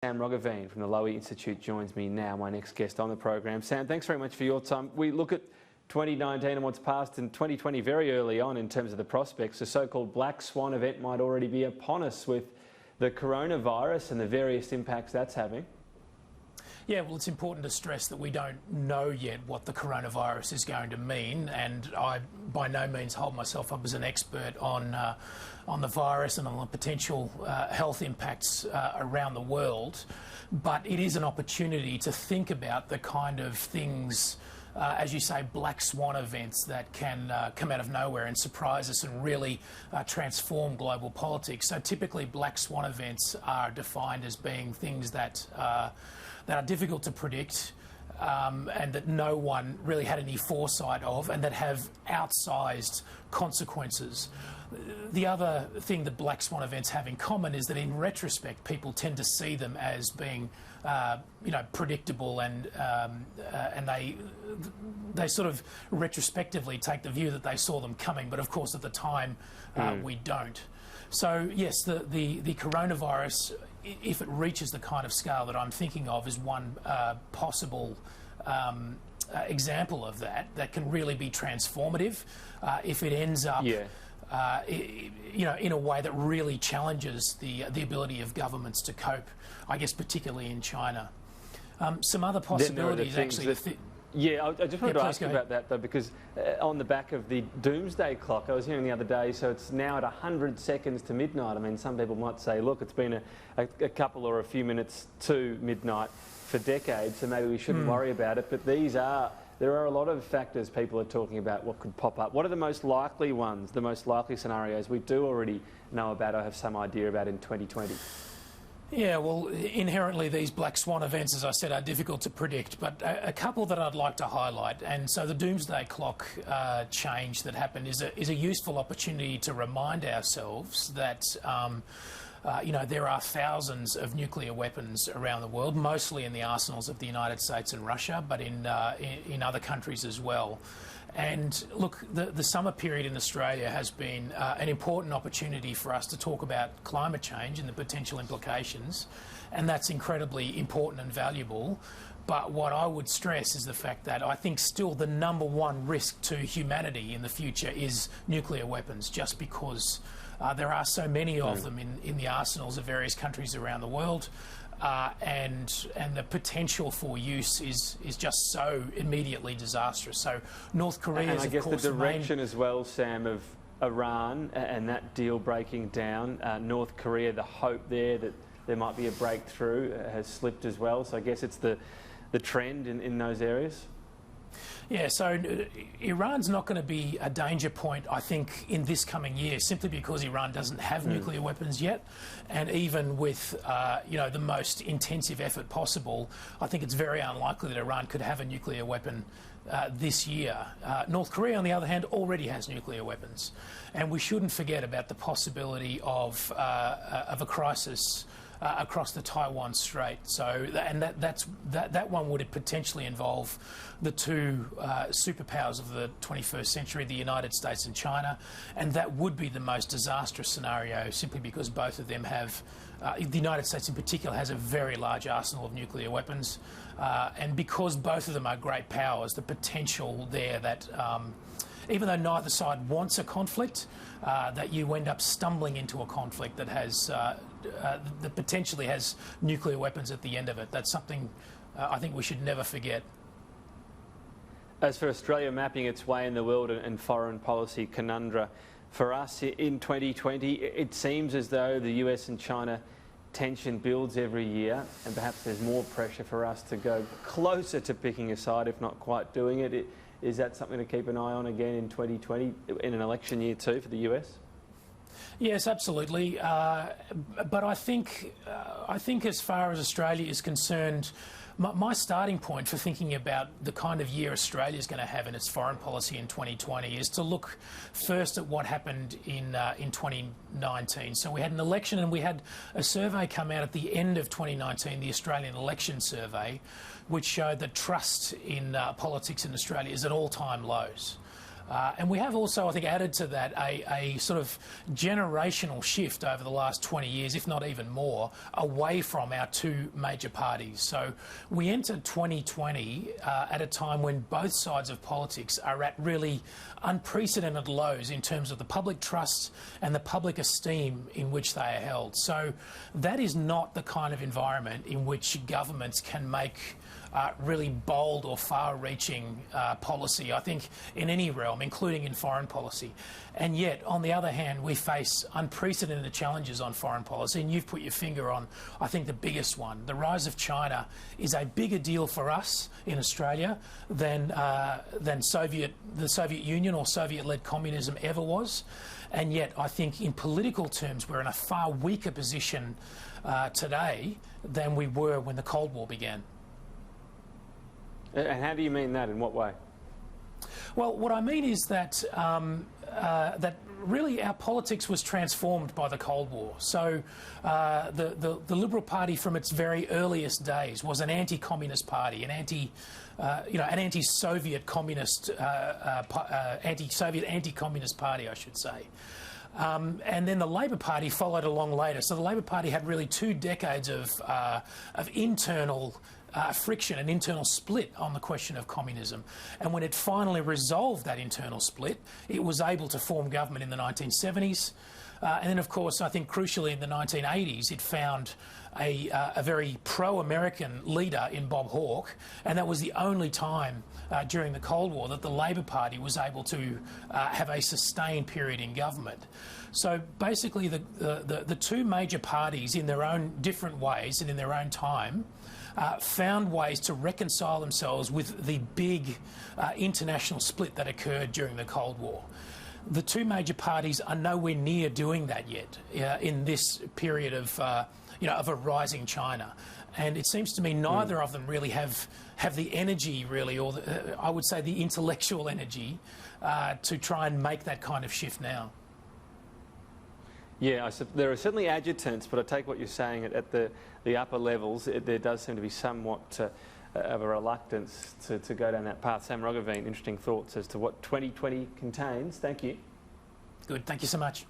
Sam Roggeveen from the Lowy Institute joins me now, my next guest on the program. Sam, thanks very much for your time. We look at 2019 and what's passed in 2020 very early on in terms of the prospects. The so-called black swan event might already be upon us with the coronavirus and the various impacts that's having. Yeah, well, it's important to stress that we don't know yet what the coronavirus is going to mean, and I by no means hold myself up as an expert on the virus and on the potential health impacts around the world. But it is an opportunity to think about the kind of things, as you say, black swan events that can come out of nowhere and surprise us and really transform global politics. So typically black swan events are defined as being things that are difficult to predict and that no one really had any foresight of, and that have outsized consequences. The other thing that black swan events have in common is that in retrospect people tend to see them as being predictable, and they sort of retrospectively take the view that they saw them coming, but of course at the time we don't. So yes, the coronavirus, if it reaches the kind of scale that I'm thinking of, is one possible example of that can really be transformative if it ends up in a way that really challenges the ability of governments to cope, I guess particularly in China. Some other possibilities actually... I just wanted to ask you about that, though, because on the back of the doomsday clock, I was hearing the other day, so it's now at 100 seconds to midnight. I mean, some people might say, look, it's been a couple or a few minutes to midnight for decades, so maybe we shouldn't worry about it. But there are a lot of factors people are talking about what could pop up. What are the most likely ones, the most likely scenarios we do already know about or have some idea about in 2020? Yeah, well, inherently these black swan events, as I said, are difficult to predict, but a couple that I'd like to highlight. And so the doomsday clock change that happened is a useful opportunity to remind ourselves that there are thousands of nuclear weapons around the world, mostly in the arsenals of the United States and Russia, but in other countries as well. And look, the summer period in Australia has been an important opportunity for us to talk about climate change and the potential implications, and that's incredibly important and valuable. But what I would stress is the fact that I think still the number one risk to humanity in the future is nuclear weapons, just because there are so many of them in the arsenals of various countries around the world. And the potential for use is just so immediately disastrous. So North Korea is, of course, the direction as well, Sam, of Iran and that deal breaking down. North Korea, the hope there that there might be a breakthrough has slipped as well. So I guess it's the trend in those areas. Yeah, so Iran's not going to be a danger point, I think, in this coming year, simply because Iran doesn't have nuclear weapons yet. And even with, the most intensive effort possible, I think it's very unlikely that Iran could have a nuclear weapon this year. North Korea, on the other hand, already has nuclear weapons. And we shouldn't forget about the possibility of a crisis across the Taiwan Strait. So, and that one would potentially involve the two superpowers of the 21st century, the United States and China, and that would be the most disastrous scenario, simply because both of them have, the United States in particular, has a very large arsenal of nuclear weapons, and because both of them are great powers, the potential there that even though neither side wants a conflict, that you end up stumbling into a conflict that has that potentially has nuclear weapons at the end of it. That's something I think we should never forget. As for Australia mapping its way in the world and foreign policy conundrum, for us in 2020, it seems as though the US and China tension builds every year, and perhaps there's more pressure for us to go closer to picking a side, if not quite doing it. Is that something to keep an eye on again in 2020, in an election year too, for the US? Yes, absolutely. But I think as far as Australia is concerned, my starting point for thinking about the kind of year Australia is going to have in its foreign policy in 2020 is to look first at what happened in 2019. So we had an election, and we had a survey come out at the end of 2019, the Australian Election Survey, which showed that trust in politics in Australia is at all-time lows. And we have also, I think, added to that a sort of generational shift over the last 20 years, if not even more, away from our two major parties. So we entered 2020 at a time when both sides of politics are at really unprecedented lows in terms of the public trust and the public esteem in which they are held. So that is not the kind of environment in which governments can make really bold or far-reaching policy, I think, in any realm, including in foreign policy. And yet, on the other hand, we face unprecedented challenges on foreign policy, and you've put your finger on, I think, the biggest one. The rise of China is a bigger deal for us in Australia than the Soviet Union or Soviet-led communism ever was. And yet, I think, in political terms, we're in a far weaker position today than we were when the Cold War began. And how do you mean that? In what way? Well, what I mean is that that really our politics was transformed by the Cold War. So the Liberal Party from its very earliest days was an anti-communist party, an anti-Soviet communist, anti-communist party, I should say. And then the Labor Party followed along later. So the Labor Party had really 2 decades of internal friction, an internal split on the question of communism. And when it finally resolved that internal split, it was able to form government in the 1970s. And then, of course, I think crucially in the 1980s, it found a very pro-American leader in Bob Hawke, and that was the only time during the Cold War that the Labor Party was able to have a sustained period in government. So basically the two major parties, in their own different ways and in their own time, found ways to reconcile themselves with the big international split that occurred during the Cold War. The two major parties are nowhere near doing that yet in this period of a rising China, and it seems to me neither of them really have the energy, really, or I would say the intellectual energy to try and make that kind of shift now. Yeah, there are certainly adjutants, but I take what you're saying at the upper levels. There does seem to be somewhat of a reluctance to go down that path. Sam Roggeveen, interesting thoughts as to what 2020 contains. Thank you. Good. Thank you so much.